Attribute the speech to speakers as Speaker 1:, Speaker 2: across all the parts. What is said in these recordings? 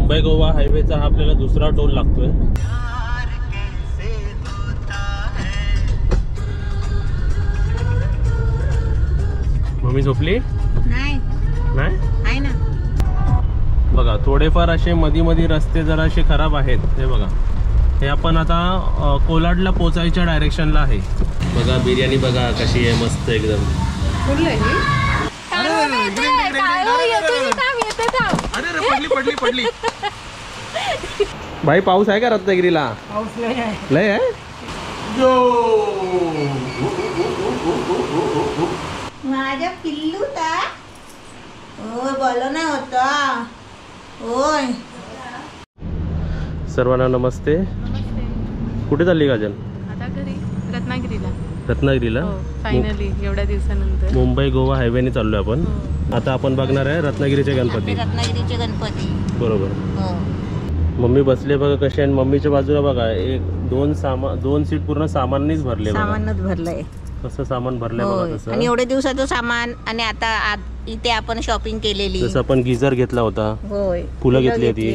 Speaker 1: मुंबई गोवा हायवेचा हा आपल्याला दुसरा टोल लागतोय. मम्मी झोपली
Speaker 2: नाही
Speaker 1: नाही
Speaker 2: आहे ना.
Speaker 1: बघा थोडेफार असे मधी मधी रस्ते जरा असे खराब आहेत. हे बघा, हे आपण आता कोलाडला पोचायच्या डायरेक्शनला आहे. बघा बिर्याणी बघा कशी आहे, मस्त एकदम. पडली पडली. भाई पाऊस आहे का रत्नागिरीला?
Speaker 2: पाऊस
Speaker 1: लय आहे.
Speaker 2: माझ्या पिल्लू ता ओय बोलो ना होता. ओय
Speaker 1: सर्वांना नमस्ते. कुठे चालली काजल?
Speaker 3: आता घरी रत्नागिरीला.
Speaker 1: रत्नागिरीला
Speaker 3: फायनली एवढ्या दिवसानंतर
Speaker 1: मुंबई गोवा हायवेने चाललोय आपण. आता आपण बघणार आहे रत्नागिरीचे गणपती.
Speaker 2: रत्नागिरीचे गणपती
Speaker 1: बरोबर.
Speaker 2: हो.
Speaker 1: मम्मी बसले बघा कसे, आणि मम्मीच्या बाजूला बघा एक दोन सीट पूर्ण सामाननीच भरले.
Speaker 2: सामानच भरलंय.
Speaker 1: कसं सामान भरलंय बघा तसं.
Speaker 2: आणि एवढे दिवसाचं सामान. आणि आता इथे आपण शॉपिंग केलेली.
Speaker 1: जसं आपण गिझर घेतला होता,
Speaker 2: होय
Speaker 1: फुलं घेतली होती,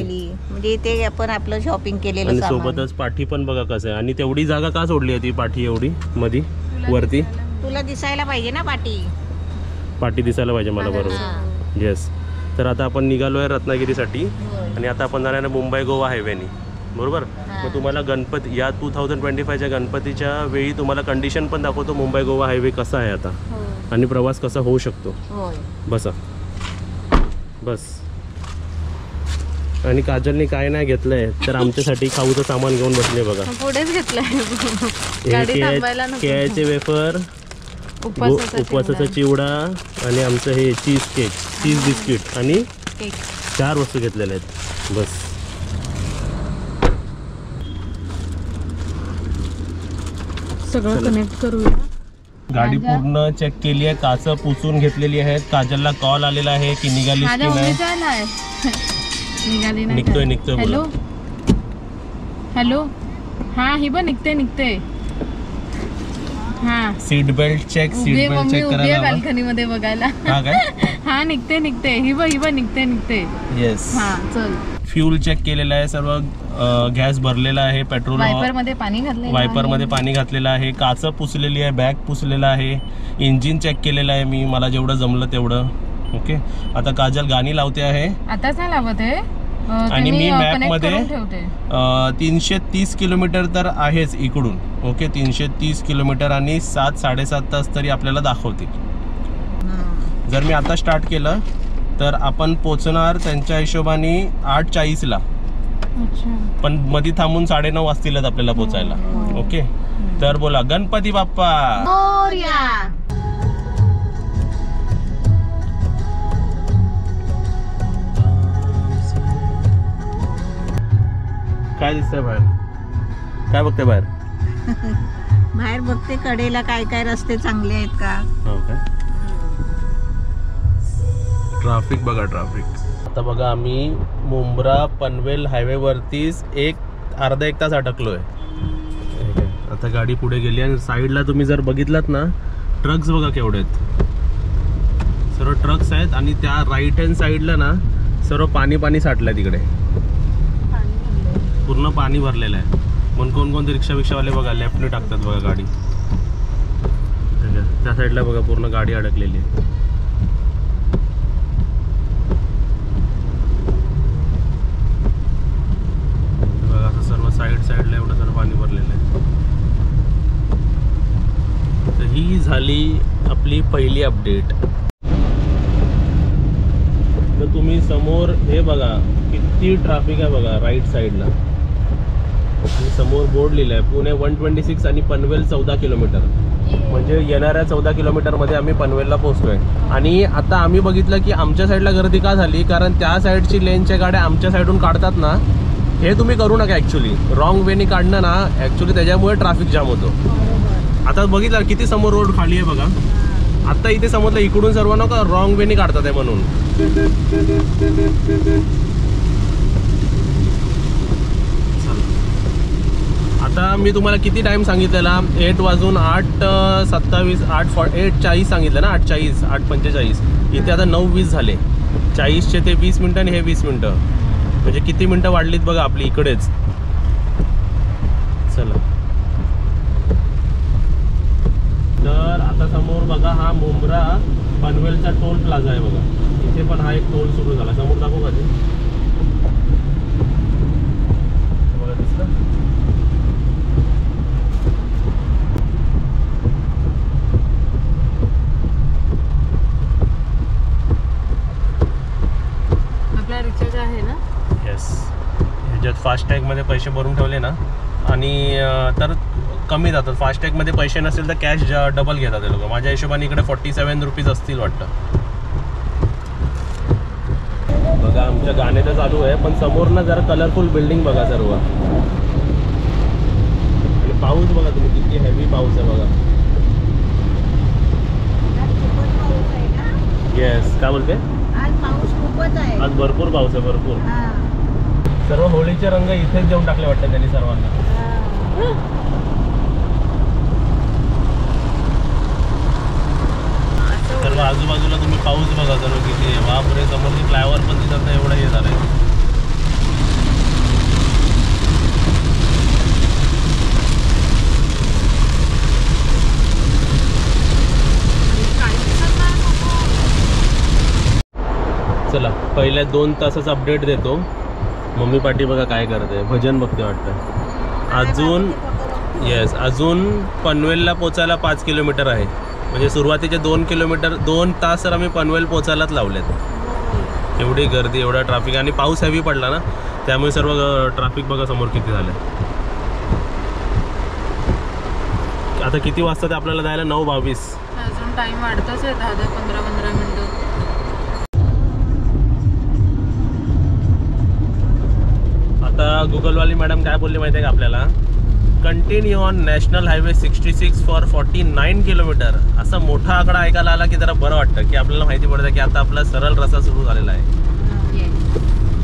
Speaker 2: म्हणजे इथे आपण आपलं शॉपिंग केलेलं.
Speaker 1: आणि सोबतच पाठी पण बघा कसं आहे. आणि तेवढी जागा का सोडली होती पाठी एवढी मध्ये वरती?
Speaker 2: तुला दिसायला पाहिजे ना पाठी
Speaker 1: दिसायला पाहिजे मला. बरोबर. येस. तर आता आपण निघालोय रत्नागिरीसाठी, आणि आता आपण जाणार आहे मुंबई गोवा हायवेनी. बरोबर. मग तुम्हाला गणपती या 2025च्या गणपतीच्या वेळी तुम्हाला कंडिशन पण दाखवतो मुंबई गोवा हायवे कसा आहे आता, आणि प्रवास कसा होऊ शकतो. बसा बस. आणि काजलने काय नाही घेतलंय तर आमच्यासाठी खाऊचं सामान घेऊन बसले बघा.
Speaker 3: पुढेच घेतलंय.
Speaker 1: केळ्याचे वेफर, उपवासाचा चिवडा, आणि आमचं हे चीज बिस्किट, आणि 4 वस्तू घेतलेल्या आहेत. बस.
Speaker 3: सगळं कनेक्ट करूया.
Speaker 1: गाडी पूर्ण चेक केली आहे, काच पुसून घेतलेली आहेत. काजलला कॉल आलेला आहे की निघालीस की नाही. निघतोय.
Speaker 3: Hello hello. हा ही पण निघते. हा
Speaker 1: सीट बेल्ट चेक करायला
Speaker 3: बाल्कनी मध्ये बघायला.
Speaker 1: हा काय?
Speaker 3: हा निघते ही पण निघते.
Speaker 1: येस.
Speaker 3: हा चल.
Speaker 1: फ्यूल चेक केलेला आहे सर्व. गॅस भरलेला आहे. पेट्रोल
Speaker 3: वायपर मध्ये पाणी
Speaker 1: घातलेलं आहे. काच पुसलेली आहे. बॅग पुसलेला आहे. इंजिन चेक केलेलं आहे मी, मला जेवढं जमलं तेवढं. ओके. आता काजल गाणी लावते आहे.
Speaker 3: आताच नाही लावत आहे.
Speaker 1: आणि मी मॅप मध्ये 330 किलोमीटर तर आहेच इकडून. ओके. 330 किलोमीटर आणि 7-7.5 तास तरी आपल्याला दाखवते. जर मी आता स्टार्ट केलं तर आपण पोचणार त्यांच्या हिशोबाने 8:40ला. पण मध्ये थांबून 9:30 वाजतीलच आपल्याला पोचायला. ओके. तर बोला गणपती बाप्पा मोरया. काय दिसतंय बाहेर? काय बघते बाहेर?
Speaker 2: बाहेर बघते कडेला काय रस्ते चांगले आहेत का.
Speaker 1: हो काय? ट्रॅफिक बघा, ट्रॅफिक. आता बघा आम्ही मुंब्रा पनवेल हायवे वरतीच अर्धा एक तास अटकलोय. आता गाडी पुढे गेली, आणि साईडला तुम्ही जर बघितलात ना, ट्रक्स बघा केवढे आहेत. सर्व ट्रक्स आहेत, आणि त्या राईट हँड साईडला ना सर्व पाणी साठलंय तिकडे. पूर्ण पाणी भरलेलं आहे. म्हणून कोणकोणते रिक्षावाले बघा लेफ्टने टाकतात बघा गाडी. त्या साईडला बघा पूर्ण गाडी अडकलेली आहे. बघा असं सर्व साईडला एवढं सर्व पाणी भरलेलं आहे. तर ही झाली आपली पहिली अपडेट. तर तुम्ही समोर हे बघा किती ट्रॅफिक आहे बघा राईट साईडला. आणि समोर बोर्ड लिहिलाय पुणे 126 आणि पनवेल 14 किलोमीटर. म्हणजे येणाऱ्या 14 किलोमीटरमध्ये आम्ही पनवेलला पोहोचतोय. आणि आता आम्ही बघितलं की आमच्या साईडला गर्दी का झाली, कारण त्या साईडची लेनच्या गाड्या आमच्या साईडून काढतात ना. हे तुम्ही करू नका. ॲक्च्युली रॉंग वेने काढणं ना, ॲक्च्युली त्याच्यामुळे ट्रॅफिक जाम होतो. आता बघितलं किती समोर रोड खाली आहे बघा. आता इथे समजलं इकडून सर्व नका रॉंग वेने काढतात आहे म्हणून. आता मी तुम्हाला किती टाइम सांगितलेला? 8 वाजून 8:27 8:40 सांगितलं ना. 8:40 8:45. इथे आता 9:20 झाले. 40चे ते 20 मिनिटं आणि हे 20 मिनिटं. म्हणजे किती मिनिटं वाढलीत बघा आपली इकडेच. चला तर आता समोर बघा हा मुंब्रा पनवेलचा टोल प्लाझा आहे बघा. इथे पण हा एक टोल सुरू झाला. समोर दाखवू का ते बघा दिसलं.
Speaker 3: आपला रिचार्ज आहे ना.
Speaker 1: येस, ह्याच्यात फास्टॅगमध्ये पैसे भरून ठेवले ना आणि तर कमी जातात. फास्टॅगमध्ये पैसे नसेल तर कॅश डबल घेतात ते लोक. माझ्या हिशोबाने इकडे 47 रुपीज असतील वाटतं. बघा आमच्या गाणे तर चालू आहे पण समोर ना जरा कलरफुल बिल्डिंग बघा सर्व. आणि पाऊस बघा तुम्ही किती हेवी पाऊस आहे बघा. येस, काय बोलते?
Speaker 2: आज पाऊस खूपच आहे.
Speaker 1: आज भरपूर पाऊस आहे, भरपूर.
Speaker 2: हा.
Speaker 1: सर्व होळीचे रंग इथेच देऊन टाकले वाटतं त्यांनी सर्वांना. सर्व आजूबाजूला तुम्ही पाऊस बघा सर्व किती आहे. बापरे, समोरची फ्लायओव्हर पण दिसत नाही एवढं हे झालंय. चला पहिल्या 2 तासाचा अपडेट देतो. मम्मी पाठी बघा काय करते, भजन बघते वाटतं. अजून येस, अजून पनवेलला पोचायला 5 किलोमीटर आहे. म्हणजे सुरुवातीचे 2 किलोमीटर 2 तास तर आम्ही पनवेल पोचायलाच लावलेत. एवढी गर्दी, एवढा ट्रॅफिक आणि पाऊस हेवी पडला ना त्यामुळे सर्व ट्रॅफिक बघा समोर किती झालं. आता किती वाजता ते आपल्याला जायला? 9:22.
Speaker 3: अजून टाइम वाढतच आहे 10-15 मिनिटं.
Speaker 1: आता गुगलवाली मॅडम काय बोलली माहिती आहे का आपल्याला? Continue on national highway 66 for 49 kilometre. असा मोठा आकडा ऐकायला आला की जरा बरं वाटतं की आपल्याला माहिती पडतं की आता आपला सरळ रस्ता सुरू झालेला आहे.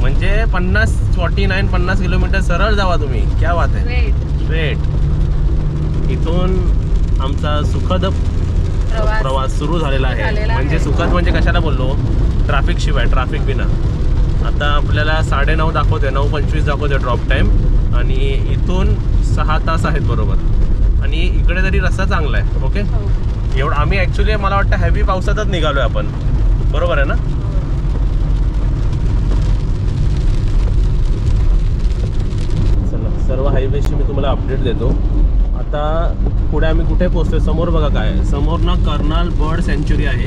Speaker 1: म्हणजे 50 किलोमीटर सरळ जावा तुम्ही. क्या बात आहे. स्ट्रेट इथून आमचा सुखद प्रवास सुरू झालेला आहे. म्हणजे सुखद म्हणजे कशाला बोललो? ट्रॅफिक शिवाय, ट्रॅफिक बिना. आता आपल्याला 9:30 दाखवते, 9:25 दाखवते ड्रॉप टाईम आणि इथून 6 तास आहेत बरोबर. आणि इकडे तरी रस्ता चांगला आहे. ओके, एवढं आम्ही ॲक्च्युली मला वाटतं हेवी पावसातच निघालो आहे आपण, बरोबर आहे ना? चला सर्व हायवेची मी तुम्हाला अपडेट देतो. आता पुढे आम्ही कुठे पोहोचतोय? समोर बघा काय आहे. समोर ना कर्नाल बर्ड सँच्युरी आहे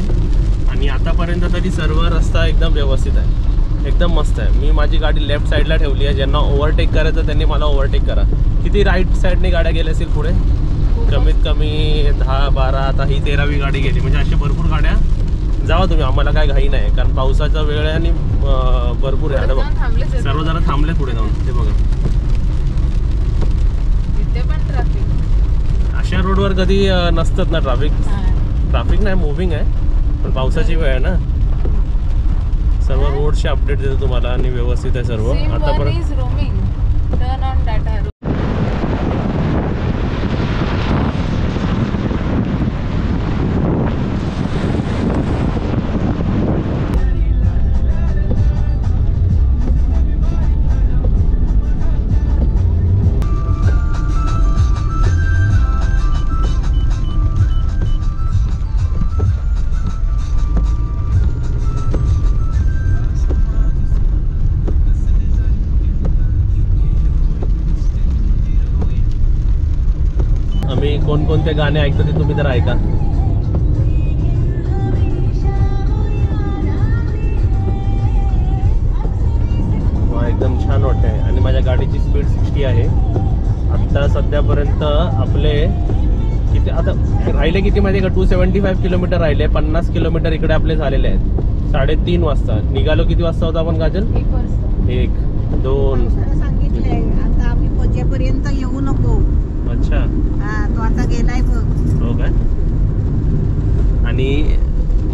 Speaker 1: आणि आतापर्यंत तरी सर्व रस्ता एकदम व्यवस्थित आहे, एकदम मस्त आहे. मी माझी गाडी लेफ्ट साईडला ठेवली आहे. ज्यांना ओव्हरटेक करायचं त्यांनी मला ओव्हरटेक करा. किती राईट साईडने गाड्या गेल्या असतील पुढे? कमीत कमी 10-12. आता ही 13वी गाडी गेली. म्हणजे अशा भरपूर गाड्या. जावा तुम्ही, आम्हाला काय घाई नाही कारण पावसाचा वेळ आहे आणि भरपूर आहे. आता बघ सर्व जरा थांबले पुढे जाऊन. ते बघा
Speaker 3: इथे पण ट्रॅफिक.
Speaker 1: अशा रोडवर कधी नसतात ना ट्रॅफिक. ट्रॅफिक नाही, मूव्हिंग आहे पण पावसाची वेळ आहे ना. सर्व रोडचे अपडेट देतो तुम्हाला आणि व्यवस्थित आहे सर्व. आतापर्यंत
Speaker 3: टर्न ऑन डाटा.
Speaker 1: कोणकोणते गाणे ऐकतो ते तुम्ही तर ऐका. एकदम छान वाटतंय आणि माझ्या गाडीची स्पीड 60 आहे. आत्ता सध्यापर्यंत आपले किती आता राहिले किती माहिती आहे का? 275 किलोमीटर राहिले. 50 किलोमीटर इकडे आपले झालेले आहेत. 3:30 वाजता निघालो. किती वाजता होता आपण काजल? 1, 2.
Speaker 2: सांगितलंय आता आम्ही पोचेपर्यंत येऊ नको.
Speaker 1: अच्छा,
Speaker 2: हा तो आता गेलाय बघ.
Speaker 1: हो काय? आणि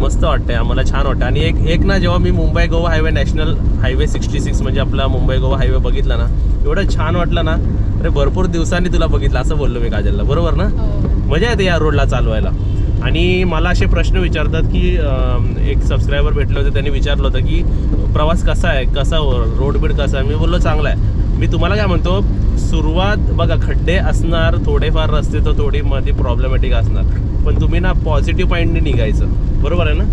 Speaker 1: मस्त वाटतंय आम्हाला, छान वाटतं. आणि एक ना जेव्हा मी Mumbai Goa highway national highway 66 म्हणजे आपला मुंबई गोवा हायवे बघितला ना, एवढं छान वाटलं ना. अरे भरपूर दिवसांनी तुला बघितलं असं बोललो मी काजलला, बरोबर ना? मजा येते या रोडला चालवायला. आणि मला असे प्रश्न विचारतात की एक सबस्क्रायबर भेटले होते, त्यांनी विचारलं होतं की प्रवास कसा आहे, कसा रोड बीड कसा आहे. मी बोललो चांगला आहे. मी तुम्हाला काय म्हणतो, सुरुवात बघा खड्डे असणार, थोडेफार रस्ते तर थोडी मध्ये प्रॉब्लेमॅटिक असणार, पण तुम्ही ना पॉझिटिव्ह पॉईंटने निघायचं, बरोबर आहे ना.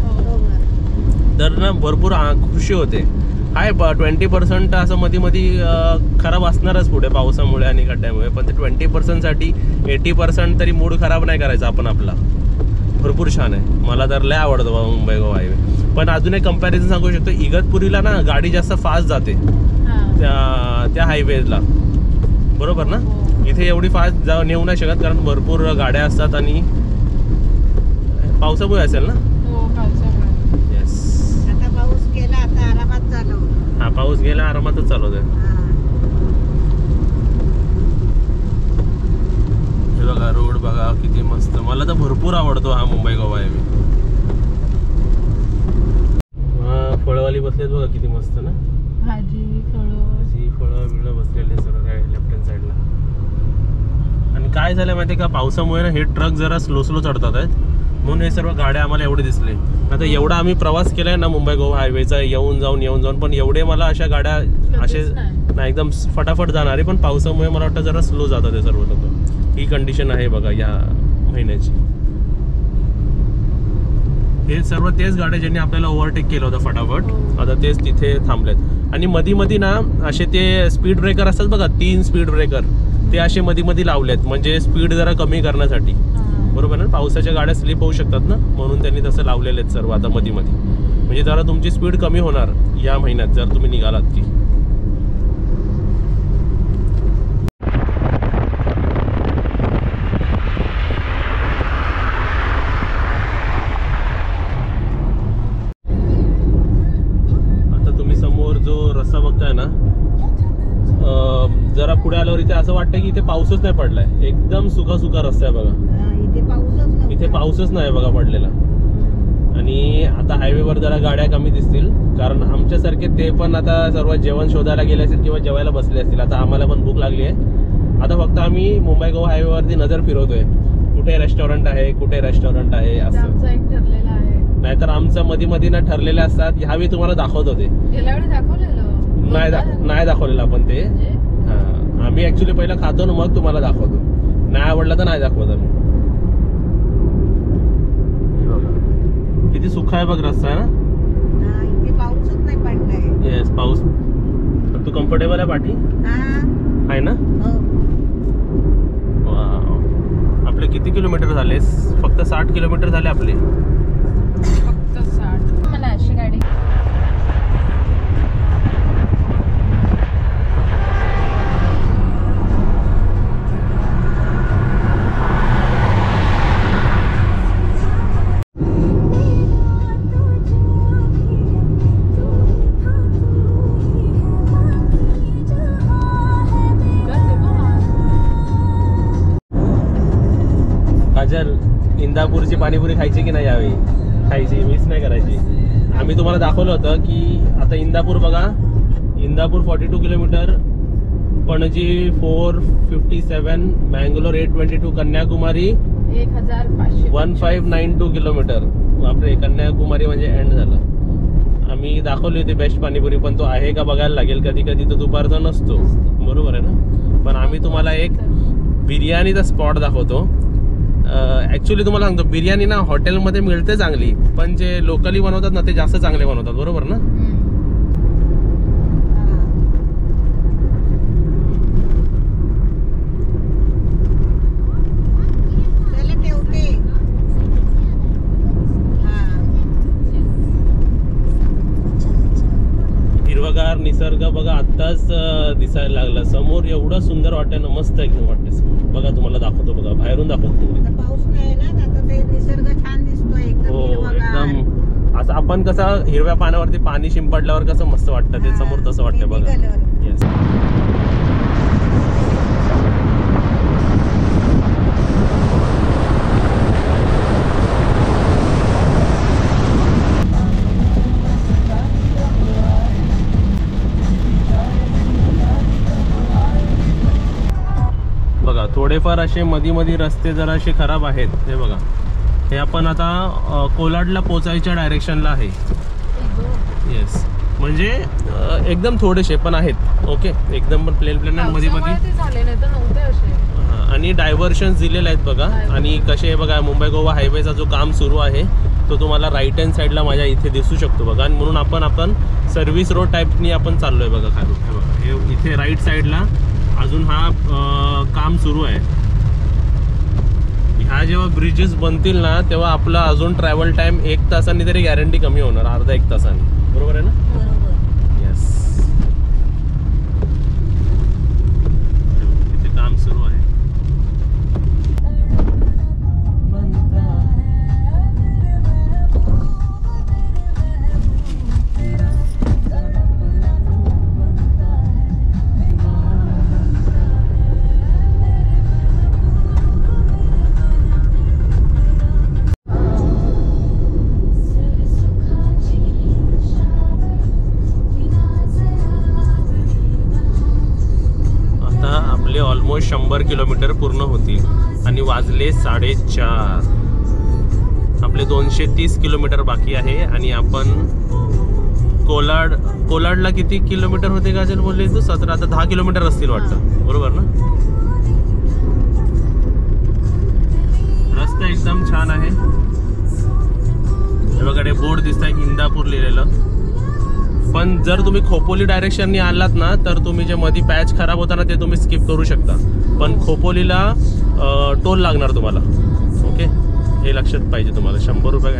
Speaker 1: तर ना भरपूर खुशी होते. हाय 20% असं मध्ये खराब असणारच पुढे पावसामुळे आणि खड्ड्यामुळे, पण ते 20%साठी 80% तरी मूड खराब नाही करायचा आपण आपला. भरपूर छान आहे, मला तर लय आवडतो बाबा मुंबई गोवा हायवे. पण अजून एक कंपॅरिझन सांगू शकतो, इगतपुरीला ना गाडी जास्त फास्ट जाते त्या हायवेला, बरोबर ना. इथे एवढी फास्ट नेऊ नाही शकत कारण भरपूर गाड्या असतात आणि पावसामुळे असेल ना. येस,
Speaker 2: आता पाऊस गेला, आता आरामात चालव.
Speaker 1: हा पाऊस गेला आरामातच चालवतोय. हे बघा रोड बघा किती मस्त, मला तर भरपूर आवडतो हा मुंबई गोवा हायवे. फळवाली बसलेत बघा किती मस्त ना,
Speaker 3: भाजी
Speaker 1: फळं बिळं बसलेले सर्व काय लेफ्ट हँड साईडला. आणि काय झालं माहिती आहे का, पावसामुळे ना हे ट्रक जरा स्लो चढतात आहेत, म्हणून हे सर्व गाड्या आम्हाला एवढे दिसले. आता एवढा आम्ही प्रवास केलाय ना मुंबई गोवा हायवेचा, येऊन जाऊन, पण एवढे मला अशा गाड्या असे नाही एकदम फटाफट जाणारे, पण पावसामुळे मला वाटतं जरा स्लो जातात हे सर्व लोक. ही कंडिशन आहे बघा या महिन्याची. हे सर्व तेच गाड्या ज्यांनी आपल्याला ओव्हरटेक केलं होतं फटाफट, आता तेच तिथे थांबलेत. आणि मध्ये ना असे ते स्पीड ब्रेकर असतात बघा, 3 स्पीड ब्रेकर, ते असे मध्ये लावलेत म्हणजे स्पीड जरा कमी करण्यासाठी, बरोबर ना. पावसाच्या गाड्या स्लिप होऊ शकतात ना, म्हणून त्यांनी तसं लावलेले आहेत सर्व आता मध्ये म्हणजे जरा तुमची स्पीड कमी होणार या महिन्यात जर तुम्ही निघालात की. रस्ता बघताय ना, जरा पुढे आल्यावर इथे असं वाटतं की इथे पाऊसच नाही पडलाय, एकदम सुका रस्ता आहे बघा. इथे पाऊसच नाही बघा पडलेला. आणि आता हायवेवर जरा गाड्या कमी दिसतील कारण आमच्यासारखे ते पण आता सर्व जेवण शोधायला गेले असतील किंवा जेवायला बसले असतील. आता आम्हाला पण भूक लागली आहे. आता फक्त आम्ही मुंबई गोवा हायवेवरती नजर फिरवतोय, कुठे रेस्टॉरंट आहे असं. नाहीतर आमचं मध्ये ना ठरलेले असतात, ह्यावेळी तुम्हाला दाखवत होते, नाही दाखवलेलं आपण ते. हा, आम्ही ऍक्च्युली पहिला खातो ना मग तुम्हाला दाखवतो, नाही आवडलं तर नाही दाखवत आम्ही. किती सुखा आहे बघ रस्ता आहे ना,
Speaker 2: पाऊसच नाही पडलाय.
Speaker 1: येस पाऊस. तू कम्फर्टेबल आहे पाठी आहे ना. आपले किती किलोमीटर झाले, फक्त 60 किलोमीटर झाले आपले.
Speaker 3: फक्त 60. मला अशी गाडी
Speaker 1: इंदापूरची पाणीपुरी खायची की नाही यावेळी, खायची, मिस नाही करायची. आम्ही तुम्हाला दाखवलं होतं की आता इंदापूर बघा, इंदापूर 42 किलोमीटर, पणजी 457, बँगलोर 822, कन्याकुमारी 1592 किलोमीटर. बापरे, कन्याकुमारी म्हणजे एंड झालं. आम्ही दाखवली होती बेस्ट पाणीपुरी, पण तो आहे का बघायला लागेल. कधी तो दुपारचा नसतो, बरोबर आहे ना. पण आम्ही तुम्हाला एक बिर्याणीचा स्पॉट दाखवतो. ऍक्च्युली तुम्हाला सांगतो, बिर्याणी ना हॉटेलमध्ये मिळते चांगली, पण जे लोकली बनवतात ना ते जास्त चांगले बनवतात, बरोबर ना. हिरवागार निसर्ग बघा आत्ताच दिसायला लागला समोर, एवढं सुंदर वाटतं ना, मस्त एकदम वाटते बघा. तुम्हाला दाखवतो बघा, बाहेरून दाखवतो.
Speaker 2: पाऊस नाही ना, आता ते निसर्ग छान दिसतोय
Speaker 1: हो एकदम. असं आपण कसं हिरव्या पाण्यावरती पाणी शिंपडल्यावर कसं मस्त वाटतं, ते समोर तसं वाटतं बघा. येस. थोडेफार असे मध्ये रस्ते जरा असे खराब आहेत, हे बघा. हे आपण आता कोलाडला पोचायच्या डायरेक्शनला आहे. येस, म्हणजे एकदम थोडेसे पण आहेत. ओके, एकदम पण प्लेन मध्ये मध्ये
Speaker 3: झाले नाही तर नव्हते असे.
Speaker 1: आणि डायव्हर्शन्स दिलेले आहेत बघा. आणि कसे आहे बघा, मुंबई गोवा हायवेचा जो काम सुरू आहे तो तुम्हाला राईट हँड साईडला माझ्या इथे दिसू शकतो बघा. आणि म्हणून आपण सर्व्हिस रोड टाईपनी आपण चाललो आहे बघा खाली. हे बघा, हे इथे राईट साईडला अजून हा काम सुरू आहे. ह्या जेव्हा ब्रिजेस बनतील ना तेव्हा आपला अजून ट्रॅव्हल टाईम 1 तासांनी तरी गॅरंटी कमी होणार, अर्धा 1 तासांनी. बरोबर आहे ना?
Speaker 2: बरोबर.
Speaker 1: येस, इथे काम सुरू आहे. ऑलमोस्ट 100 किलोमीटर पूर्ण होतील आणि वाजले 4:30. आपले 230 किलोमीटर बाकी आहे. आणि आपण कोलाडला किती किलोमीटर होते काजल बोलले तू? 17. आता 10 किलोमीटर असतील वाटतं, बरोबर ना? रस्ता एकदम छान आहे. हे बघा, बोर्ड दिसत आहे इंदापूर लिहिलेलं. पण जर तुम्ही खोपोली डायरेक्शननी आलात ना तर तुम्ही जे मध्ये पॅच खराब होता ना ते तुम्ही स्किप करू शकता. पण खोपोलीला टोल लागणार तुम्हाला. ओके, हे लक्षात पाहिजे तुम्हाला. 100 रुपये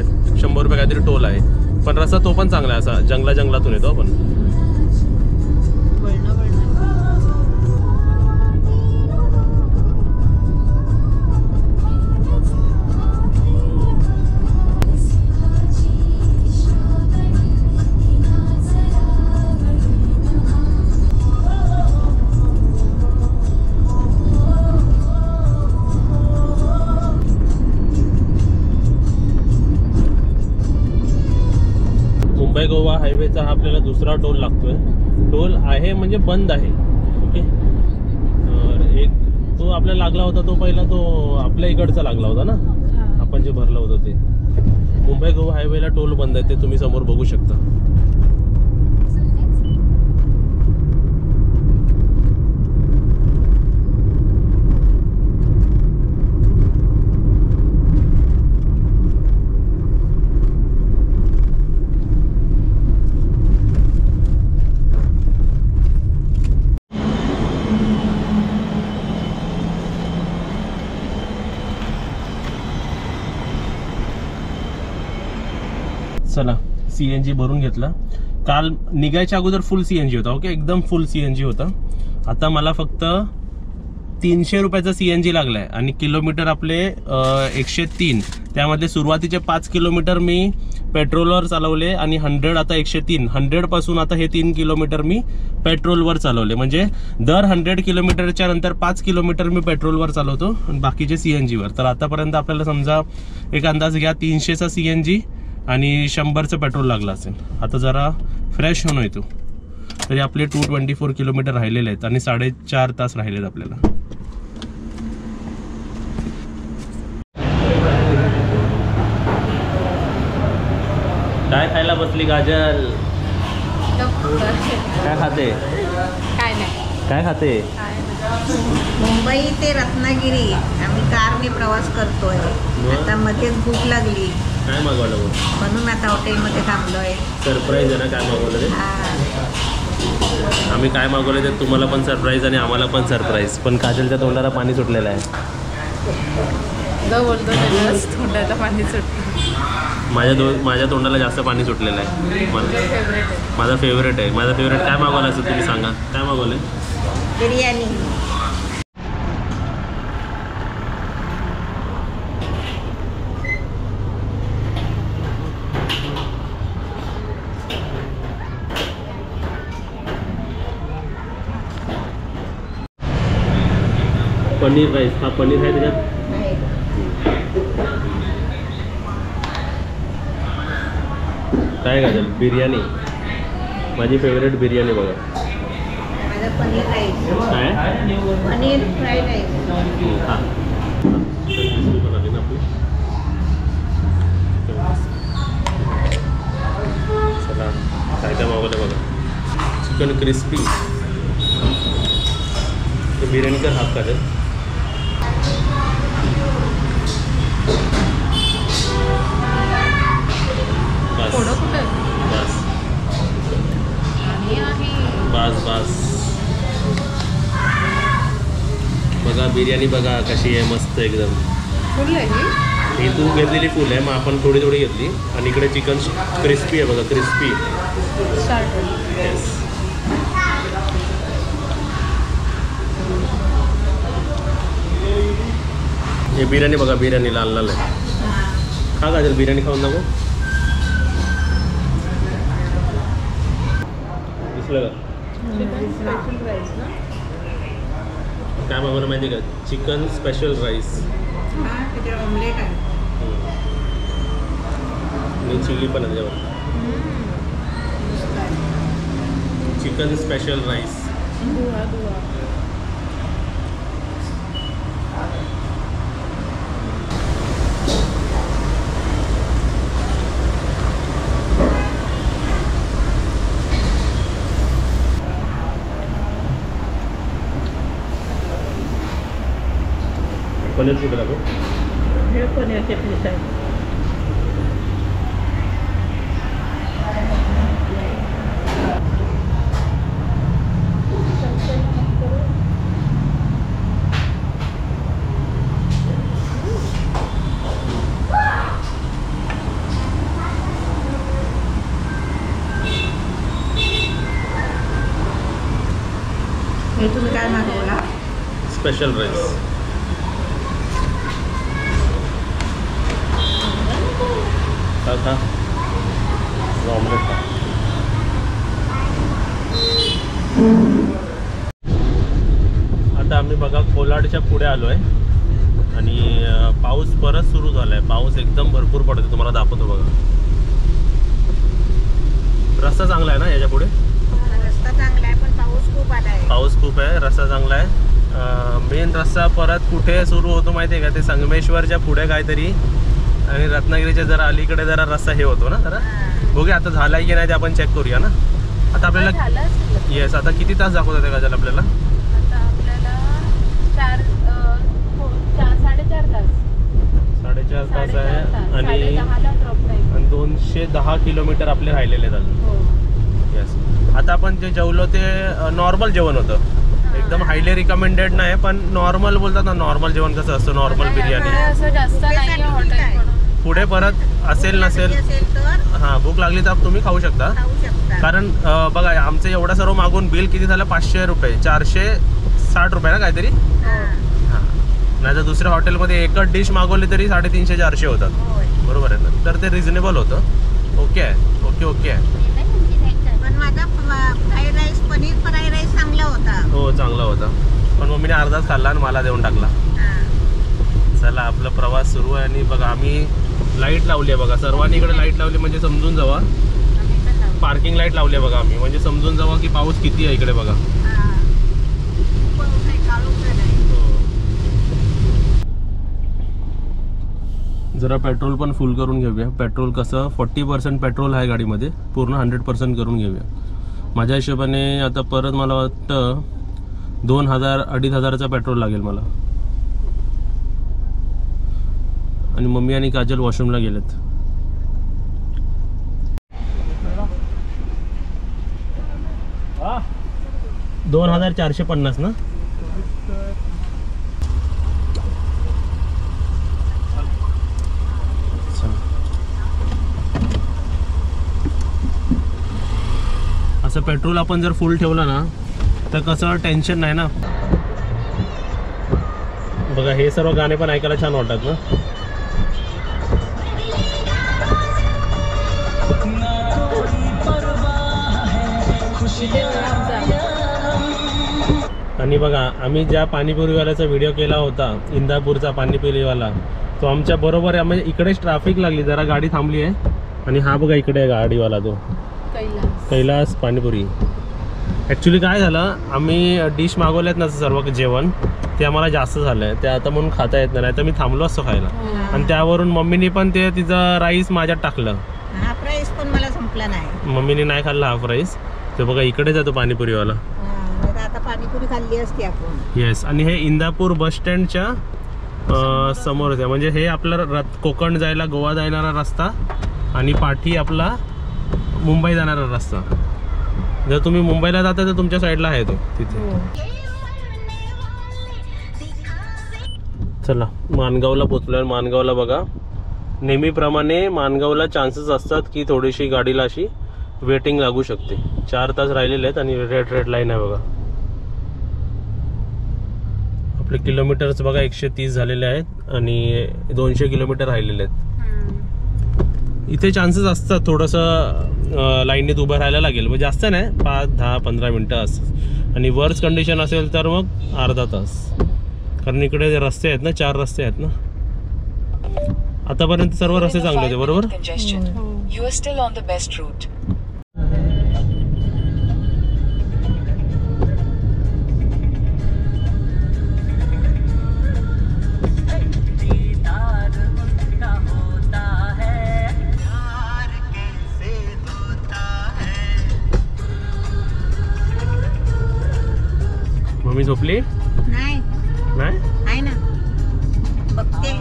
Speaker 1: काहीतरी टोल आहे. पण रस्ता तो पण चांगला आहे, असा जंगलातून येतो आपण. मुंबई गोवा हायवेचा हा आपल्याला दुसरा टोल लागतोय. टोल आहे म्हणजे बंद आहे. ओके, तर एक तो आपल्याला लागला होता, तो पहिला तो आपल्या इकडचा लागला होता ना, आपण जे भरलं होतं ते. मुंबई गोवा हायवेला टोल बंद आहे, ते तुम्ही समोर बघू शकता. चला, CNG भरून घेतला. काल निघायच्या अगोदर फुल CNG होता. ओके, एकदम फुल CNG होता. आता मला फक्त 300 रुपयाचा CNG लागलाय. आणि किलोमीटर आपले 103. त्यामध्ये सुरुवातीचे 5 किलोमीटर मी पेट्रोलवर चालवले आणि 100 आता 103. 100 पासून आता हे 3 किलोमीटर मी पेट्रोलवर चालवले. म्हणजे दर 100 किलोमीटरच्या नंतर 5 किलोमीटर मी पेट्रोलवर चालवतो आणि बाकीचे CNGवर. तर आतापर्यंत आपल्याला समजा एक अंदाज घ्या 300चा CNG आणि 100चं पेट्रोल लागलं असेल. आता जरा फ्रेश होऊन येतो. तरी आपले 224 किलोमीटर राहिलेले आहेत आणि 4.5 तास राहिलेत आपल्याला. काय खायला बसली काजल? काय खाते?
Speaker 3: काय नाही.
Speaker 1: काय खाते?
Speaker 2: मुंबई ते रत्नागिरी आम्ही कारने प्रवास करतोय. आता मध्येच भूक लागली.
Speaker 1: काय मागवलं
Speaker 2: म्हणून आता हॉटेलमध्ये थांबलोय.
Speaker 1: सरप्राईज आहे ना काय मागवलं ते? आम्ही काय मागवलं ते तुम्हाला पण सरप्राईज आणि आम्हाला पण सरप्राईज. पण काजलच्या तोंडाला पाणी सुटलेलं आहे.
Speaker 3: बोलतो तोंडाला पाणी सुटतं.
Speaker 1: माझ्या तोंडाला जास्त पाणी सुटलेलं आहे. माझा फेवरेट आहे. माझा फेवरेट काय मागवलं असं तुम्ही सांगा. काय मागवलं?
Speaker 2: बिर्याणी.
Speaker 1: पनीर राईस. हा पनीर आहे त्याच्यात. काय काजल? बिर्याणी. माझी फेवरेट बिर्याणी बघा.
Speaker 2: माझं पनीर राईस.
Speaker 1: काय?
Speaker 2: Paneer fried rice.
Speaker 1: हां, काय काय मागवलं बघा. चिकन क्रिस्पी, बिर्याणी तर हाफ खाते. बस
Speaker 3: थोडं कुठं
Speaker 1: बस
Speaker 3: आणि आहे
Speaker 1: बस बस. बघा बिर्याणी बघा कशी आहे, मस्त एकदम.
Speaker 3: फुल आहे
Speaker 1: ही तू घेतलेली फुल आहे, मग आपण थोडी थोडी घेतली. आणि इकडे चिकन क्रिस्पी आहे बघा, क्रिस्पी.
Speaker 3: स्टार्टर.
Speaker 1: येस. हे बिर्याणी बघा, बिर्याणी लाल लाल आहे. खा काजल, बिर्याणी खाऊन नको. दिसलं का
Speaker 3: स्पेशल राईस ना.
Speaker 1: काय मागवलं माहिती का? चिकन स्पेशल राईस
Speaker 2: त्याच्यावर ऑमलेट आहे.
Speaker 1: आणि चिली पण आहे त्याच्यावर. Chicken special rice.
Speaker 3: दुआ दुआ.
Speaker 1: पनीर कुठे लागो?
Speaker 2: हे पनीरचे पीस आहे. हे तुम्ही काय मागवला?
Speaker 1: Special rice. खा ऑमलेट खा. आता आम्ही बघा कोलाडच्या पुढे आलो आहे आणि पाऊस परत सुरू झाला आहे. पाऊस एकदम भरपूर पडतो, तुम्हाला दाखवतो बघा. रस्ता चांगला आहे ना याच्या पुढे?
Speaker 2: रस्ता चांगला आहे पण पाऊस खूप आला आहे.
Speaker 1: पाऊस खूप आहे, रस्ता चांगला आहे. मेन रस्ता परत कुठे सुरू होतो माहिती आहे का? ते संगमेश्वरच्या पुढे काहीतरी आणि रत्नागिरीच्या जरा अलीकडे जरा रस्ता हे होतो ना जरा. बघूया आता झालाय की नाही ते आपण चेक करूया ना. आता आपल्याला
Speaker 3: झालं असेल.
Speaker 1: येस, आता किती तास दाखवतात ते गाजल आपल्याला?
Speaker 3: आता आपल्याला 4.5 तास.
Speaker 1: 4.5 तास आहे आणि
Speaker 3: 10:30ला ड्रॉप नाही.
Speaker 1: 210 किलोमीटर आपले राहिलेले आहेत अजून.
Speaker 3: हो.
Speaker 1: येस. आता आपण जे जेवलो ते नॉर्मल जेवण होतं, एकदम हायली रिकमेंडेड नाही, पण नॉर्मल बोलतात ना. नॉर्मल जेवण कसं असतं, नॉर्मल बिर्याणी.
Speaker 3: असं जास्त नाही हॉटेल.
Speaker 1: पुढे परत असेल नसेल,
Speaker 2: तर
Speaker 1: हां भूक लागली तर तुम्ही खाऊ शकता.
Speaker 2: खाऊ शकता.
Speaker 1: कारण बघा आमचं एवढं सर्व मागून बिल किती झालं? 500 रुपये, 460 रुपये ना काहीतरी. हां, नाही तर दुसऱ्या हॉटेलमध्ये एकच डिश मागवली तरी 350-400 होतात. बरोबर आहे ना? तर ते रिझनेबल होतं. ओके आहे, ओके ओके आहे.
Speaker 2: पण माझा fried rice, paneer fried rice चांगला होता.
Speaker 1: हो चांगला होता, पण मम्मीने अर्धाच खाल्ला आणि मला देऊन टाकला. चला आपला प्रवास सुरू आहे. आणि बघा आम्ही लाईट लावली आहे बघा, सर्वांनी इकडे लाईट लावली म्हणजे समजून जावा. पार्किंग लाईट लावली आहे बघा आम्ही, म्हणजे समजून जावा की पाऊस किती आहे इकडे बघा. जरा पेट्रोल पण फुल करून घेऊया. पेट्रोल कसं 40% पेट्रोल आहे गाडीमध्ये, पूर्ण 100% करून घेऊया. माझ्या हिशोबाने आता परत मला वाटतं 2,000-2,500चा पेट्रोल लागेल मला. आणि मम्मी आणि काजल वॉशरूमला गेलेत.
Speaker 3: हा.
Speaker 1: 2,450 ना? असं पेट्रोल आपण जर फुल ठेवलं ना तर कसं टेन्शन नाही ना. बघा हे सर्व गाणे पण ऐकायला छान वाटतात ना. आणि बघा आम्ही ज्या पाणीपुरीवाल्याचा व्हिडिओ केला होता, इंदापूरचा पाणीपुरीवाला, तो आमच्या बरोबर आहे. म्हणजे इकडेच ट्रॅफिक लागली, जरा गाडी थांबली आहे. आणि हा बघा इकडे आहे गाडीवाला, तो कैलास पाणीपुरी. ॲक्च्युली काय झालं, आम्ही डिश मागवल्यात ना सर्व जेवण, ते आम्हाला जास्त झालं आहे, ते आता म्हणून खाता येत नाही, तर मी थांबलो असतो खायला. आणि त्यावरून मम्मीनी पण ते तिचं राईस माझ्यात टाकलं.
Speaker 2: हा प्राईस पण मला संपला नाही.
Speaker 1: मम्मीने नाही खाल्ला हाफ राईस. ते बघा इकडे जातो पाणीपुरीवाला.
Speaker 2: नाही तर आता पाणीपुरी खाल्ली असती आपण.
Speaker 1: येस. आणि हे इंदापूर बस स्टँडच्या समोरच आहे. म्हणजे हे आपला कोकण जायला गोवा जाणारा रस्ता आणि पाठी आपला मुंबई जाणारा रस्ता. जर तुम्ही मुंबईला जाता तर तुमच्या साईडला आहे तो तिथे. चला माणगावला पोचलोय. माणगावला बघा नेहमीप्रमाणे माणगावला चान्सेस असतात की थोडीशी गाडीला अशी वेटिंग लागू शकते. 4 तास राहिलेले आहेत आणि रेड लाईन आहे बघा. आपले किलोमीटर्स बघा 130 झालेले आहेत आणि 200 किलोमीटर राहिलेले आहेत. इथे चान्सेस असतात थोडंसं लाईनीत उभं राहायला लागेल. म्हणजे जास्त नाही 5, 10, 15 मिनटं असं. आणि वर्स कंडिशन असेल तर मग अर्धा तास. कारण इकडे जे रस्ते आहेत ना 4 रस्ते आहेत ना. आतापर्यंत सर्व रस्ते चांगले होते बरोबर.
Speaker 4: You are still on the best route.
Speaker 1: Mummy झोपली
Speaker 2: नाही
Speaker 1: नाही.
Speaker 2: आहे ना बघते.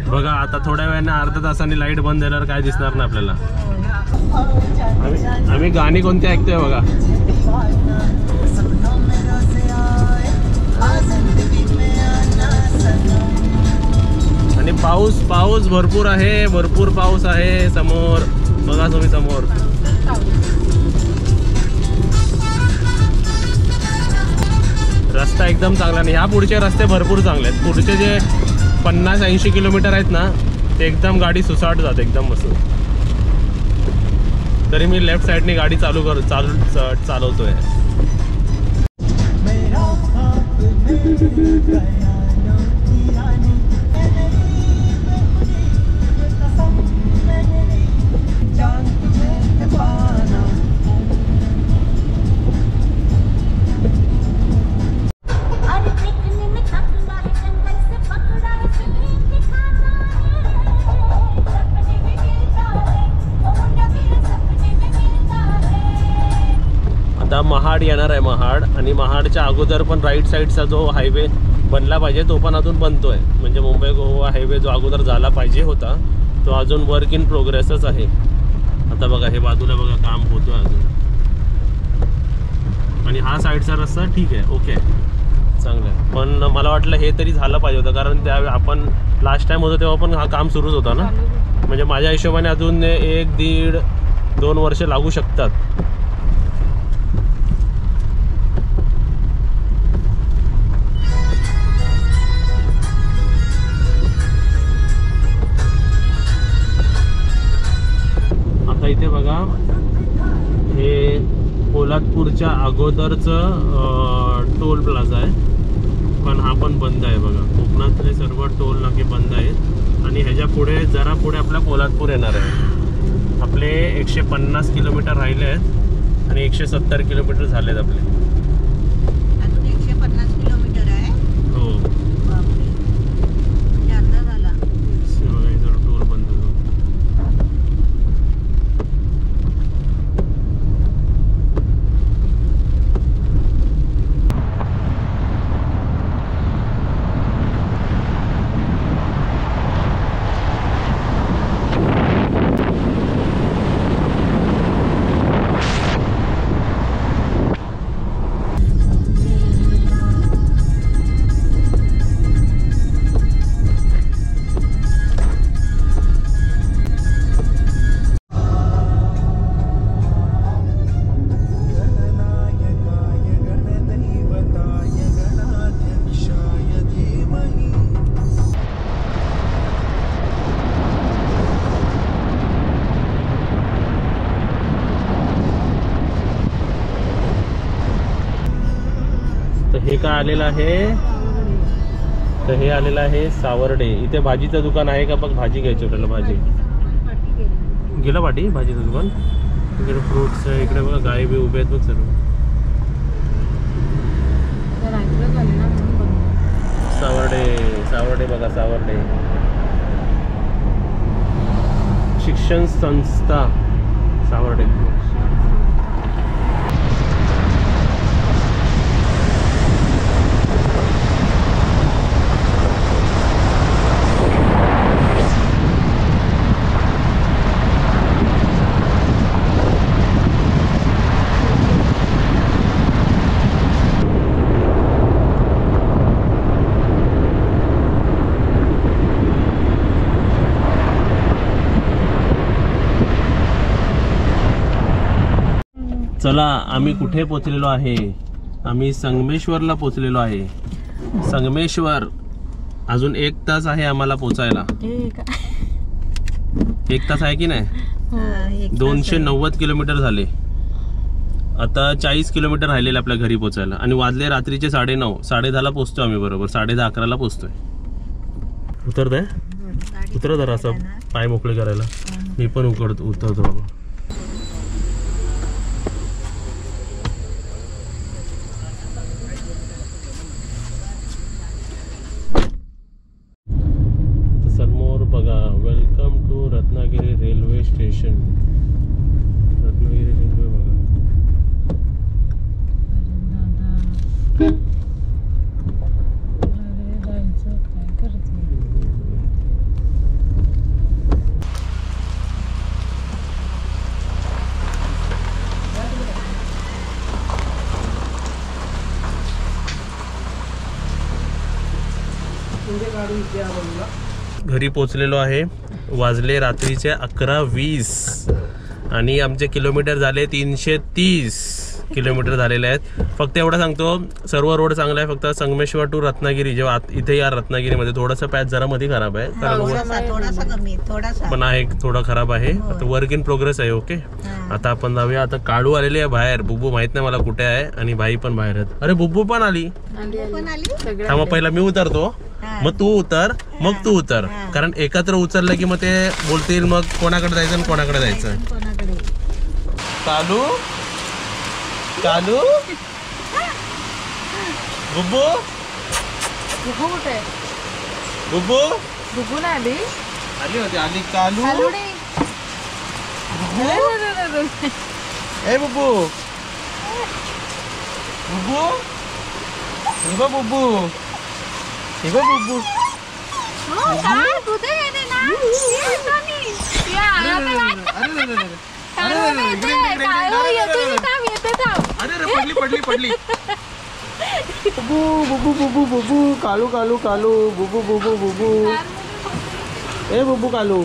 Speaker 1: बघा आता थोड्या वेळाने अर्ध्या तासाने लाईट बंद झाल्यावर काय दिसणार ना आपल्याला. आम्ही गाणी कोणती ऐकतोय बघा. आणि पाऊस भरपूर आहे. भरपूर पाऊस आहे समोर बघा तुम्ही समोर. रस्ता एकदम चांगला नाही. ह्या पुढचे रस्ते भरपूर चांगले आहेत. पुढचे जे 50-80 किलोमीटर आहेत ना ते एकदम गाडी सुसाट जाते एकदम मस्त. तरी मी लेफ्ट साईडने गाडी चालवतोय. आता महाड येणार आहे. महाड आणि महाडच्या अगोदर पण राईट साईडचा जो हायवे बनला पाहिजे तो पण अजून बनतोय. म्हणजे मुंबई गोवा हायवे जो अगोदर झाला पाहिजे होता तो अजून वर्क इन प्रोग्रेसच आहे. आता बघा हे बाजूला बघा काम होतोय अजून. आणि हा साईडचा रस्ता ठीक आहे ओके चांगलं आहे. पण मला वाटलं हे तरी झालं पाहिजे होतं कारण त्या आपण लास्ट टाइम होतो तेव्हा पण हा काम सुरूच होता ना. म्हणजे माझ्या हिशोबाने अजून 1, 1.5, 2 वर्ष लागू शकतात. आता इथे बघा हे पोलादपूरच्या अगोदरचं टोल प्लाझा आहे पण हा पण बंद आहे बघा. कोकणातले सर्व टोल नाके बंद आहेत. आणि ह्याच्या पुढे जरा पुढे आपला पोलादपूर येणार आहे. आपले 150 किलोमीटर राहिले आहेत आणि 170 किलोमीटर झाले आहेत आपले.
Speaker 2: अजून 150 किलोमीटर आहे.
Speaker 1: हो
Speaker 2: बापरे. म्हणजे अर्धा झाला.
Speaker 1: टोल बंद झाला. हे काय आलेलं आहे तर हे आलेलं आहे सावर्डे. इथे भाजीचं दुकान आहे का बघ. भाजी घ्यायची आपल्याला. भाजी गेलं पाठी भाजीचं दुकान. इकडे फ्रुट्स आहे. इकडे बघा गाय बी उभे आहेत बघ सर्व. सावर्डे बघा सावर्डे. शिक्षण संस्था सावर्डे. चला आम्ही कुठे पोचलेलो आहे? आम्ही संगमेश्वरला पोचलेलो आहे. संगमेश्वर अजून 1 तास आहे आम्हाला पोचायला. 1 तास आहे की नाही? 290 किलोमीटर झाले. आता 40 किलोमीटर राहिलेले आपल्या घरी पोचायला आणि वाजले रात्रीचे 9:30. 10:30ला पोचतो आम्ही बरोबर. 10:30-11ला पोचतोय. उतर जरा असं पाय मोकळे करायला. मी पण उतरतो बाबा. समोर बघा, welcome to Ratnagiri railway station. Ratnagiri railway बघा. घरी पोचलेलो आहे. वाजले रात्रीचे 11:20 आणि आमचे किलोमीटर झाले 330 किलोमीटर झालेले आहेत. फक्त एवढं सांगतो, सर्व रोड चांगला आहे. फक्त संगमेश्वर टू रत्नागिरी जेव्हा इथे या रत्नागिरीमध्ये थोडंसं पॅच जरा मध्ये खराब आहे, पण आहे थोडा खराब आहे. आता वर्क इन प्रोग्रेस आहे. ओके, आता आपण जाऊया. आता काळू आलेली आहे बाहेर. बुब्बू माहित नाही मला कुठे आहे आणि भाई पण बाहेर आहेत. अरे बुब्बू पण आली. थांबा, पहिला मी उतरतो, मग तू उतर, मग तू उतर. कारण एकत्र उचललं की मग ते बोलतील मग कोणाकडे जायचं आणि कोणाकडे जायचं. कालू कालू बुब्बू
Speaker 3: बुबू कुठे?
Speaker 1: बुब्बू
Speaker 3: बुबू ना आली
Speaker 1: होती. आली कालू. ए बुब्बू बुब्बू इबा बुब्बू इबा बुब्बू. पडली पडली. बुबू बुबू बुबू बुबू कालू कालू कालू बुबू बुबू बुबू. ए बुबू कालू.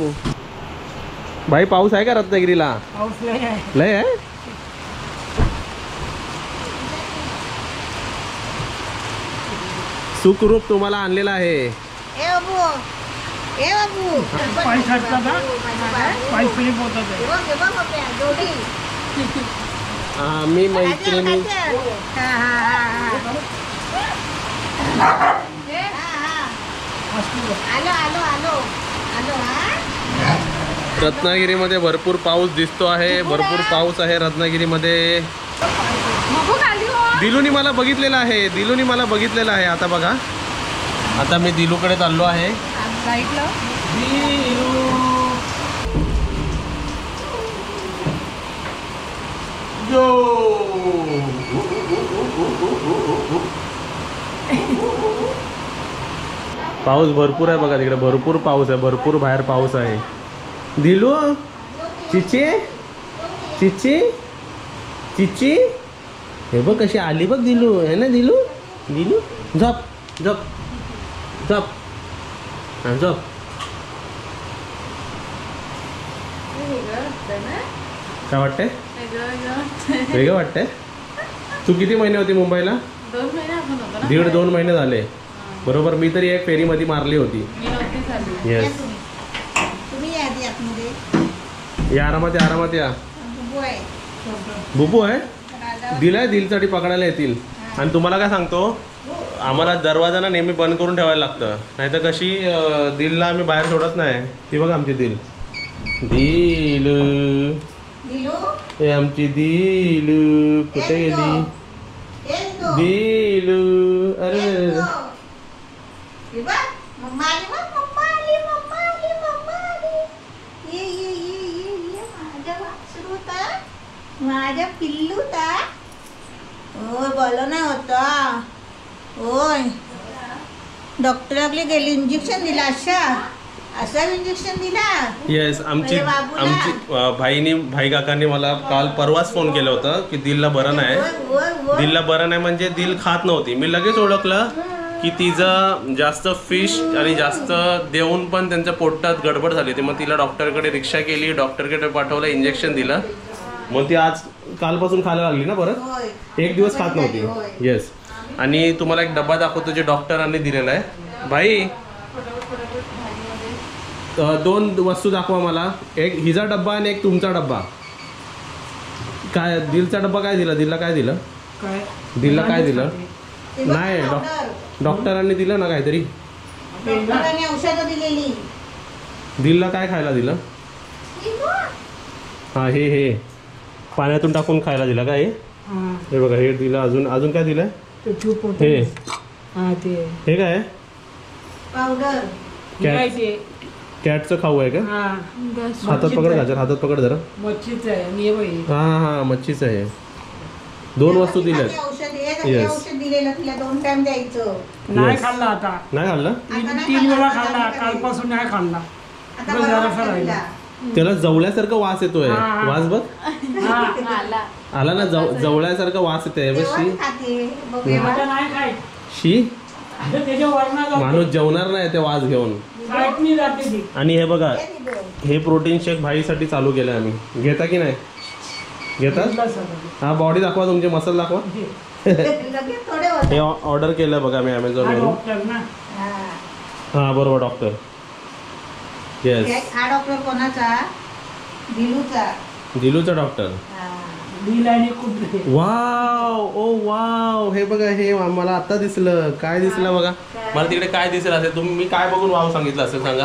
Speaker 1: भाई पाऊस आहे का रत्नागिरीला?
Speaker 2: पाऊस
Speaker 1: लय आहे. सुखरूप तुम्हाला आणलेला आहे. मी मैत्रिणी रत्नागिरीमध्ये भरपूर पाऊस दिसतो आहे. भरपूर पाऊस आहे रत्नागिरीमध्ये. दिलूनी मला बघितलेला आहे. दिलूनी मला बघितलेला आहे. आता बघा, आता मी दिलूकडे चाललो आहे. पाऊस भरपूर आहे बघा तिकडे. भरपूर पाऊस आहे. भरपूर बाहेर पाऊस आहे. दिलू चिची चिची चिची हे बघ कशी आली बघ दिलू. है ना दिलू? दिलू झप झप झप झप. काय वाटतंय? वेगळं वाटतंय. तू किती महिने होती मुंबईला? 1.5-2 महिने झाले बरोबर. मी तरी एक फेरी मध्ये मारली होती. येस, या आरामात या, आरामात या. बुबू आहे. दिलाय दिलसाठी पकडायला येतील. आणि तुम्हाला काय सांगतो, आम्हाला दरवाजा ना नेहमी बंद करून ठेवायला लागतं, नाही तर कशी दिलला आम्ही बाहेर सोडत नाही. ती बघा आमची दिल. दिल हे आमची दिलू कुठे गेली? दिलू अरे
Speaker 2: माझ्या पिल्लूता ओय बोलो नाही होता ओय डॉक्टराकडे गेली इंजेक्शन दिला असा इंजेक्शन दिला
Speaker 1: येस आमची
Speaker 2: अरे बाबूला.
Speaker 1: आमची भाई काकांनी मला काल परवाच फोन केलं होतं की दिलला बरं नाही. दिलला बरं नाही म्हणजे दिल खात नव्हती. मी लगेच ओळखलं की तिचं जास्त फिश आणि जास्त देऊन पण त्यांच्या पोटात गडबड झाली होती. मग तिला डॉक्टरकडे रिक्षा केली, डॉक्टरकडे पाठवलं, इंजेक्शन दिलं. मग ती आज कालपासून खायला लागली ना परत. एक दिवस खात नव्हती. येस. आणि तुम्हाला एक डब्बा दाखवतो जे डॉक्टरांनी दिलेला आहे. भाई 2 वस्तू दाखवा मला. एक हिचा डब्बा आणि एक तुमचा डब्बा. काय दिलचा डब्बा काय दिला? दिलला काय दिलं? दिलला काय दिलं? नाही डॉक्टरांनी दिलं ना काहीतरी.
Speaker 2: डॉक्टरांनी औषधं दिलेली.
Speaker 1: दिलला काय खायला दिलं? हा हे पाण्यातून टाकून खायला दिलं का? हे बघा हे दिलं. अजून काय दिलं? हे काय
Speaker 2: पावडर
Speaker 1: कॅटचं खाऊ आहे का? हातात पकड गाजर, हातात पकड जरा.
Speaker 5: मच्छीच आहे.
Speaker 1: हा मच्छीच आहे. 2 वस्तू दिल्यात. Yes.
Speaker 2: औषध दिलेलं तिला 2 टाइम द्यायचं.
Speaker 5: नाही खाल्ला आता.
Speaker 1: नाही खाल्लं?
Speaker 5: 3 वेळा खाल्ला. कालपासून नाही खाल्ला.
Speaker 2: आता
Speaker 5: बरं,
Speaker 2: बरं
Speaker 5: जरासा
Speaker 2: वाटतं
Speaker 5: राहिला.
Speaker 2: तिला.
Speaker 1: त्याला जवळ्यासारखं वास येतोय.
Speaker 5: हा.
Speaker 1: वास बघ
Speaker 3: आला.
Speaker 1: आला ना. जवळ्यासारखं वास येतोय. बस शी
Speaker 2: तेव्हाच खाते. बघूया.
Speaker 5: आता नाही खाय.
Speaker 1: शी
Speaker 5: त्याच्या वरणाला
Speaker 1: माणूस जेवणार नाही ते वास घेऊन.
Speaker 5: साईटनी जाते ती.
Speaker 1: आणि हे बघा
Speaker 2: हे दिलं.
Speaker 1: हे प्रोटीन शेक भाईसाठी चालू केलं आम्ही. घेता की नाही? घेतात? हा बॉडी दाखवा, तुमचे मसल दाखवा.
Speaker 2: लगेच थोडे होते.
Speaker 1: हे ऑर्डर केलं बघा मी अमेझॉनवरून.
Speaker 5: डॉक्टर ना.
Speaker 2: हा.
Speaker 1: हा बरोबर डॉक्टर. येस
Speaker 2: हा डॉक्टर कोणाचा? दिलूचा.
Speaker 1: दिलूचा डॉक्टर.
Speaker 2: हा.
Speaker 5: दिल आणि कुठे.
Speaker 1: वाव ओ वाव. हे बघा हे मला आता दिसलं. काय दिसलं बघा. मला तिकडे काय दिसेल असेल? तुम्ही मी काय बघून वाव सांगितलं असेल सांगा?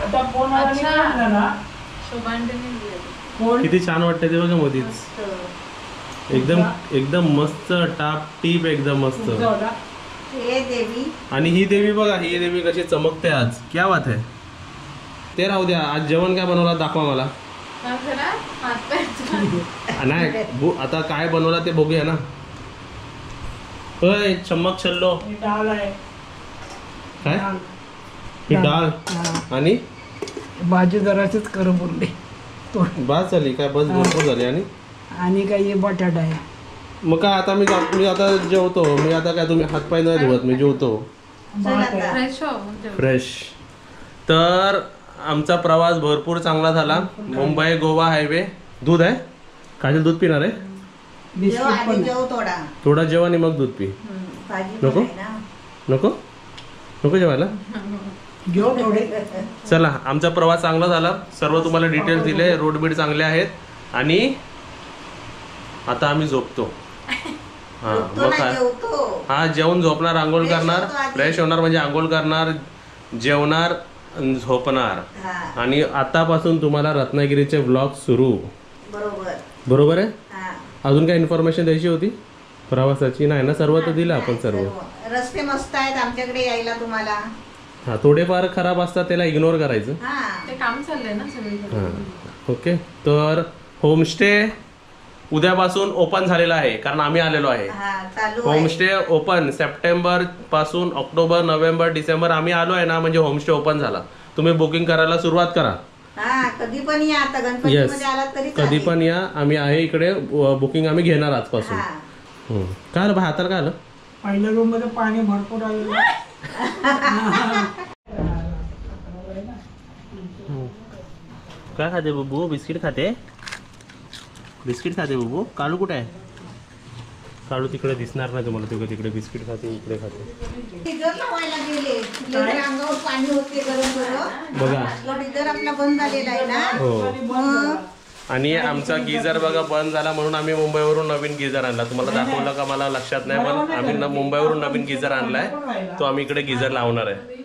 Speaker 5: आता फोन आला
Speaker 3: अच्छा.
Speaker 5: नाही झाला.
Speaker 3: शुभांडीने दिलेली.
Speaker 5: फोन
Speaker 1: किती छान वाटतं ते बघा मधीच.
Speaker 2: मस्त.
Speaker 1: एकदम मस्त टाप टीप एकदम मस्त.
Speaker 5: तुमचा होता.
Speaker 2: हे देवी.
Speaker 1: आणि ही देवी बघा, ही देवी कशी चमकते आज. क्या बात आहे. ते राहू द्या. आज जेवण काय बनवला दाखवा मला.
Speaker 3: काय झालं? हातपाय
Speaker 1: नाही आता काय बनवला ते बघूया ना. होय चम्मक छल्लो.
Speaker 5: हे डाळ आहे.
Speaker 1: काय
Speaker 5: डाळ.
Speaker 1: ही डाळ
Speaker 5: हा.
Speaker 1: आणि
Speaker 5: भाजी जराशीच कर बोलले तो.
Speaker 1: बस झाली काय? बस भरपूर झाली.
Speaker 5: आणि काही बटाटा आहे.
Speaker 1: मग काय आता मी आता जेवतो. मी आता काय तुम्ही हातपाय नाही धुवत, मी जेवतो
Speaker 2: चल आता.
Speaker 3: फ्रेश हो जेवण.
Speaker 1: फ्रेश. तर आमचा प्रवास भरपूर चांगला झाला. मुंबई गोवा हायवे. दूध आहे? काजल दूध पिणार आहे?
Speaker 2: जेव
Speaker 5: बिस्किट
Speaker 2: आधी
Speaker 5: पण
Speaker 2: जेव थोडा.
Speaker 1: थोडा जेव आणि मग दूध पी.
Speaker 2: भाजी पण
Speaker 1: नको?
Speaker 2: आहे ना.
Speaker 1: नको जेवायला?
Speaker 5: घेऊ थोडे.
Speaker 1: चला आमचा प्रवास चांगला झाला. सर्व तुम्हाला डिटेल्स दिले. रोड बीड चांगले आहेत. आणि आता आम्ही झोपतो. हा
Speaker 2: जेवतो
Speaker 1: मग
Speaker 2: ना,
Speaker 1: काय
Speaker 2: जेवतो.
Speaker 1: हा जेवण झोपणार, आंघोळ
Speaker 2: Fresh
Speaker 1: करणार.
Speaker 2: होतो आधी.
Speaker 1: फ्रेश होणार म्हणजे आंघोळ करणार, जेवणार, झोपणार.
Speaker 2: हा.
Speaker 1: आणि आतापासून तुम्हाला रत्नागिरीचे ब्लॉग सुरू. बरोबर आहे.
Speaker 2: हा.
Speaker 1: अजून काय इन्फॉर्मेशन द्यायची होती प्रवासाची? नाही ना, सर्व तर दिलं आपण सर्व.
Speaker 2: रस्ते मस्त आहेत आमच्याकडे यायला तुम्हाला.
Speaker 1: हा थोडेफार खराब असतात त्याला इग्नोर करायचं.
Speaker 2: हा.
Speaker 3: ते काम चाललंय ना सगळीकडे.
Speaker 1: हा ओके. तर होमस्टे उद्यापासून ओपन झालेला आहे कारण आम्ही आलेलो आहे.
Speaker 2: हा चालू आहे.
Speaker 1: होमस्टे ओपन सप्टेंबर पासून ऑक्टोबर, नोव्हेंबर, डिसेंबर आम्ही आलो आहे ना म्हणजे होमस्टे ओपन झाला. तुम्ही बुकिंग करायला सुरुवात करा.
Speaker 2: हा कधी पण या. आता गणपती
Speaker 1: येस
Speaker 2: मध्ये आलात तरी
Speaker 1: कधी
Speaker 2: चालेल.
Speaker 1: पण या. आम्ही आहे इकडे. बुकिंग आम्ही घेणार आजपासून.
Speaker 2: हा.
Speaker 1: काय आलं भाई हाताला काय आलं?
Speaker 5: पहिल्या रूम मध्ये पाणी भरपूर आलेलं.
Speaker 1: काय खाते बुबू? बिस्किट खाते? बिस्किट खाते बुबू? काळू कुठे आहे? काळू तिकडे दिसणार नाही तुम्हाला. तिकडे बिस्किट खाते, इकडे खाते.
Speaker 2: डिझर लावायला गेले. लेकरं अंगावर पाणी होते गरम गरम.
Speaker 1: बघा.
Speaker 2: आपला डिझर आपला बंद झालेला आहे ना.
Speaker 1: हो.
Speaker 2: मग
Speaker 1: आणि आमचा गिझर बघा बंद झाला म्हणून आम्ही मुंबईवरून नवीन गिझर आणला. तुम्हाला दाखवलं का मला लक्षात नाही पण आम्ही मुंबईवरून नवीन गिझर आणलाय. तो आम्ही इकडे गिझर लावणार आहे.